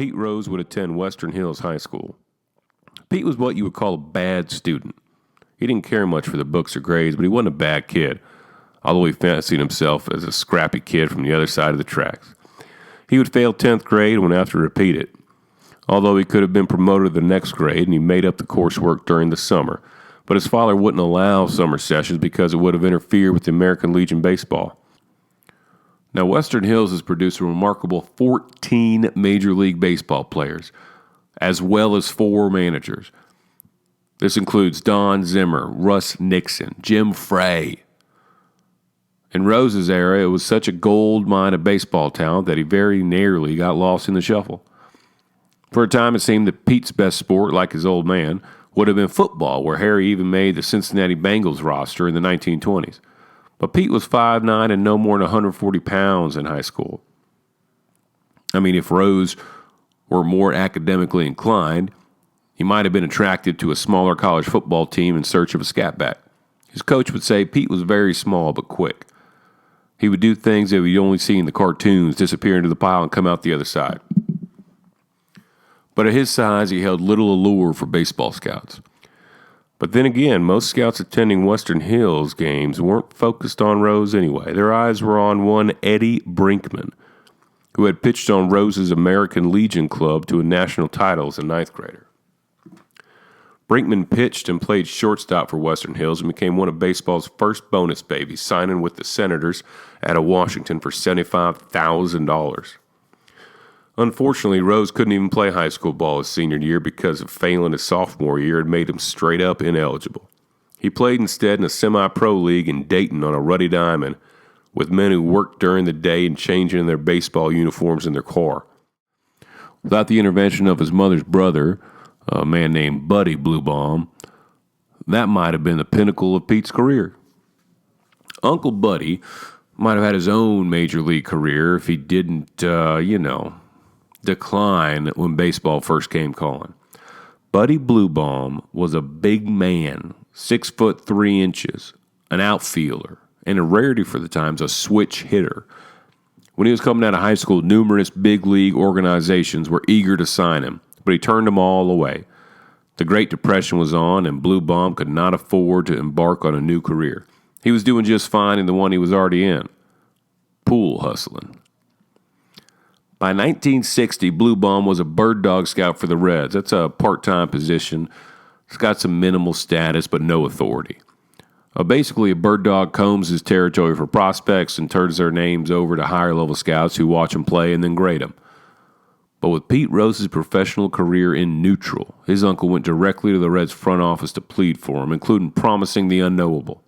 Pete Rose would attend Western Hills High School. Pete was what you would call a bad student. He didn't care much for the books or grades, but he wasn't a bad kid, although he fancied himself as a scrappy kid from the other side of the tracks. He would fail 10th grade and would have to repeat it, although he could have been promoted to the next grade, and he made up the coursework during the summer. But his father wouldn't allow summer sessions because it would have interfered with the American Legion baseball. Now, Western Hills has produced a remarkable 14 Major League Baseball players, as well as 4 managers. This includes Don Zimmer, Russ Nixon, Jim Frey. In Rose's era, it was such a gold mine of baseball talent that he very nearly got lost in the shuffle. For a time, it seemed that Pete's best sport, like his old man, would have been football, where Harry even made the Cincinnati Bengals roster in the 1920s. But Pete was 5'9" and no more than 140 pounds in high school. I mean, if Rose were more academically inclined, he might have been attracted to a smaller college football team in search of a scat back. His coach would say Pete was very small but quick. He would do things that we'd only see in the cartoons, disappear into the pile and come out the other side. But at his size, he held little allure for baseball scouts. But then again, most scouts attending Western Hills games weren't focused on Rose anyway. Their eyes were on one Eddie Brinkman, who had pitched on Rose's American Legion club to a national title as a 9th grader. Brinkman pitched and played shortstop for Western Hills and became one of baseball's first bonus babies, signing with the Senators out of Washington for $75,000. Unfortunately, Rose couldn't even play high school ball his senior year because of failing his sophomore year had made him straight up ineligible. He played instead in a semi-pro league in Dayton on a ruddy diamond with men who worked during the day and changing their baseball uniforms in their car. Without the intervention of his mother's brother, a man named Buddy Bluebaum, that might have been the pinnacle of Pete's career. Uncle Buddy might have had his own major league career if he didn't, decline when baseball first came calling. Buddy Bluebaum was a big man, 6'3", an outfielder, and a rarity for the times, a switch hitter. When he was coming out of high school, numerous big league organizations were eager to sign him, but he turned them all away. The Great Depression was on, and Bluebaum could not afford to embark on a new career. He was doing just fine in the one he was already in, pool hustling. By 1960, Bluebaum was a bird dog scout for the Reds. That's a part-time position. It's got some minimal status, but no authority. Basically, a bird dog combs his territory for prospects and turns their names over to higher-level scouts who watch them play and then grade them. But with Pete Rose's professional career in neutral, his uncle went directly to the Reds' front office to plead for him, including promising the unknowable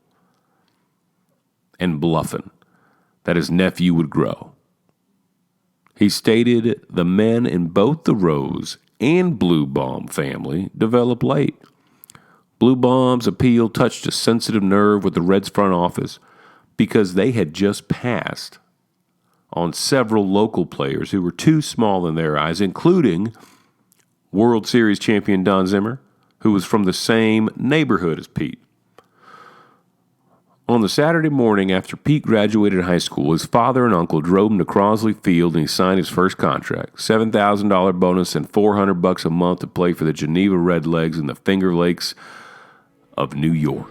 and bluffing that his nephew would grow. He stated the men in both the Rose and Bluebaum family developed late. Bluebaum's appeal touched a sensitive nerve with the Reds front office because they had just passed on several local players who were too small in their eyes, including World Series champion Don Zimmer, who was from the same neighborhood as Pete. On the Saturday morning after Pete graduated high school, his father and uncle drove him to Crosley Field and he signed his first contract, $7,000 bonus and $400 a month to play for the Geneva Redlegs in the Finger Lakes of New York.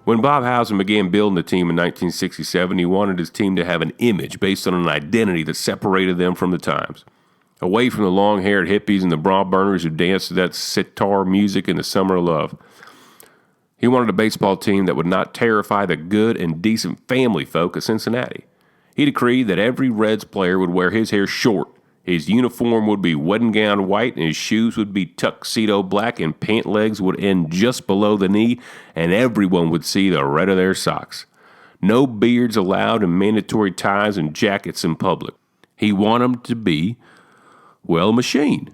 When Bob Housen began building the team in 1967, he wanted his team to have an image based on an identity that separated them from the times. Away from the long-haired hippies and the bra burners who danced to that sitar music in the summer of love. He wanted a baseball team that would not terrify the good and decent family folk of Cincinnati. He decreed that every Reds player would wear his hair short, his uniform would be wedding gown white, and his shoes would be tuxedo black, and pant legs would end just below the knee, and everyone would see the red of their socks. No beards allowed and mandatory ties and jackets in public. He wanted them to be, well, a machine.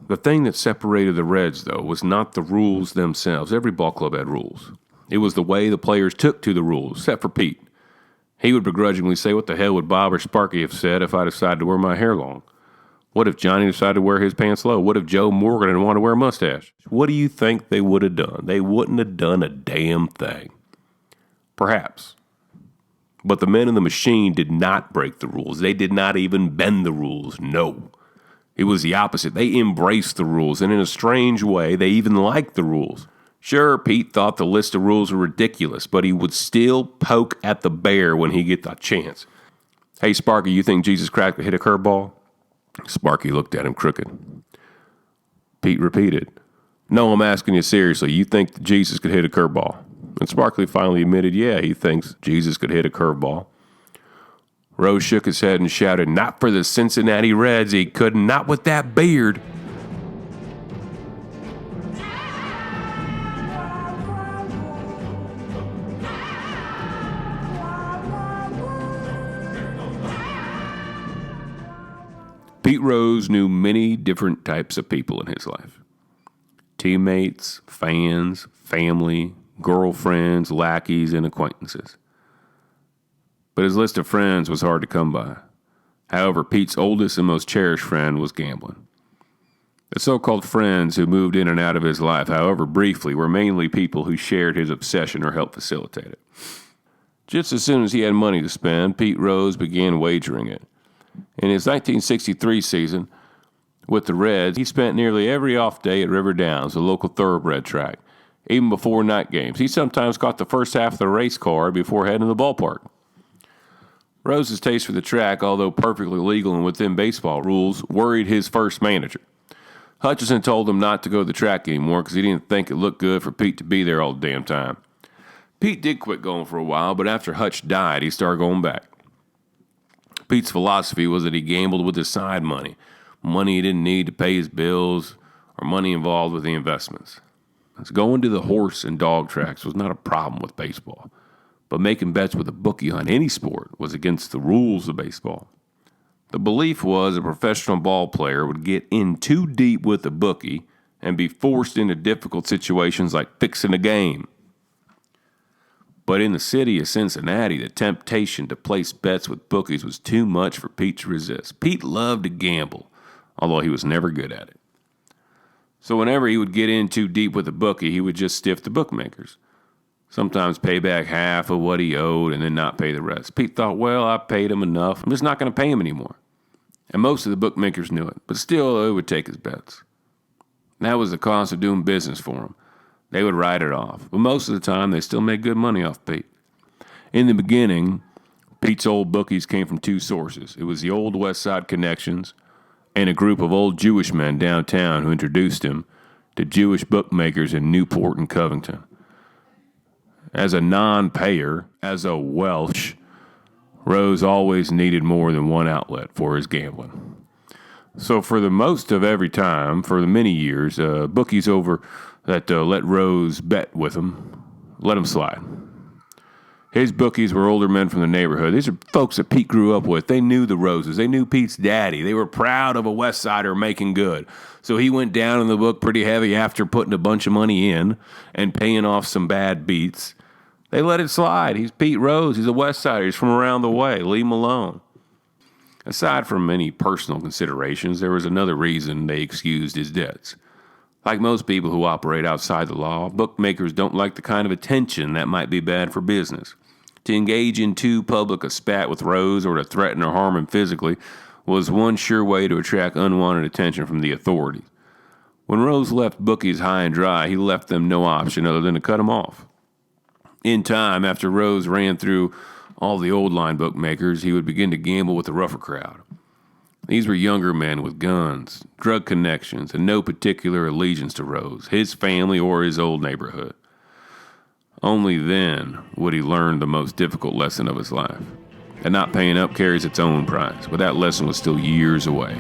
The thing that separated the Reds, though, was not the rules themselves. Every ball club had rules. It was the way the players took to the rules, except for Pete. He would begrudgingly say, "What the hell would Bob or Sparky have said if I decided to wear my hair long?" What if Johnny decided to wear his pants low? What if Joe Morgan didn't want to wear a mustache? What do you think they would have done? They wouldn't have done a damn thing. Perhaps. But the men in the machine did not break the rules. They did not even bend the rules. No. It was the opposite. They embraced the rules, and in a strange way, they even liked the rules. Sure, Pete thought the list of rules were ridiculous, but he would still poke at the bear when he get the chance. Hey, Sparky, you think Jesus Christ could hit a curveball? Sparky looked at him crooked. Pete repeated, no, I'm asking you seriously. You think that Jesus could hit a curveball? And Sparky finally admitted, yeah, he thinks Jesus could hit a curveball. Rose shook his head and shouted, not for the Cincinnati Reds. He could not with that beard. Pete Rose knew many different types of people in his life. Teammates, fans, family, girlfriends, lackeys, and acquaintances. But his list of friends was hard to come by. However, Pete's oldest and most cherished friend was gambling. The so-called friends who moved in and out of his life, however briefly, were mainly people who shared his obsession or helped facilitate it. Just as soon as he had money to spend, Pete Rose began wagering it. In his 1963 season with the Reds, he spent nearly every off day at River Downs, a local thoroughbred track. Even before night games, he sometimes caught the first half of the race car before heading to the ballpark. Rose's taste for the track, although perfectly legal and within baseball rules, worried his first manager. Hutchison told him not to go to the track anymore because he didn't think it looked good for Pete to be there all the damn time. Pete did quit going for a while, but after Hutch died, he started going back. Pete's philosophy was that he gambled with his side money he didn't need to pay his bills, or money involved with the investments. Going to the horse and dog tracks was not a problem with baseball, but making bets with a bookie on any sport was against the rules of baseball. The belief was a professional ball player would get in too deep with the bookie and be forced into difficult situations like fixing a game. But in the city of Cincinnati, the temptation to place bets with bookies was too much for Pete to resist. Pete loved to gamble, although he was never good at it. So whenever he would get in too deep with a bookie, he would just stiff the bookmakers. Sometimes pay back half of what he owed and then not pay the rest. Pete thought, well, I paid him enough. I'm just not going to pay him anymore. And most of the bookmakers knew it, but still they would take his bets. And that was the cost of doing business for him. They would write it off, but most of the time they still made good money off Pete. In the beginning, Pete's old bookies came from two sources. It was the old West Side connections and a group of old Jewish men downtown who introduced him to Jewish bookmakers in Newport and Covington. As a non-payer, as a Welsh, Rose always needed more than one outlet for his gambling. So for the most of every time, for the many years, bookies over that let Rose bet with him, let him slide. His bookies were older men from the neighborhood. These are folks that Pete grew up with. They knew the Roses. They knew Pete's daddy. They were proud of a West Sider making good. So he went down in the book pretty heavy after putting a bunch of money in and paying off some bad beats. They let it slide. He's Pete Rose. He's a West Sider. He's from around the way. Leave him alone. Aside from many personal considerations, there was another reason they excused his debts. Like most people who operate outside the law, bookmakers don't like the kind of attention that might be bad for business. To engage in too public a spat with Rose or to threaten or harm him physically was one sure way to attract unwanted attention from the authorities. When Rose left bookies high and dry, he left them no option other than to cut them off. In time, after Rose ran through all the old line bookmakers, he would begin to gamble with the rougher crowd. These were younger men with guns, drug connections, and no particular allegiance to Rose, his family, or his old neighborhood. Only then would he learn the most difficult lesson of his life. And not paying up carries its own price, but that lesson was still years away.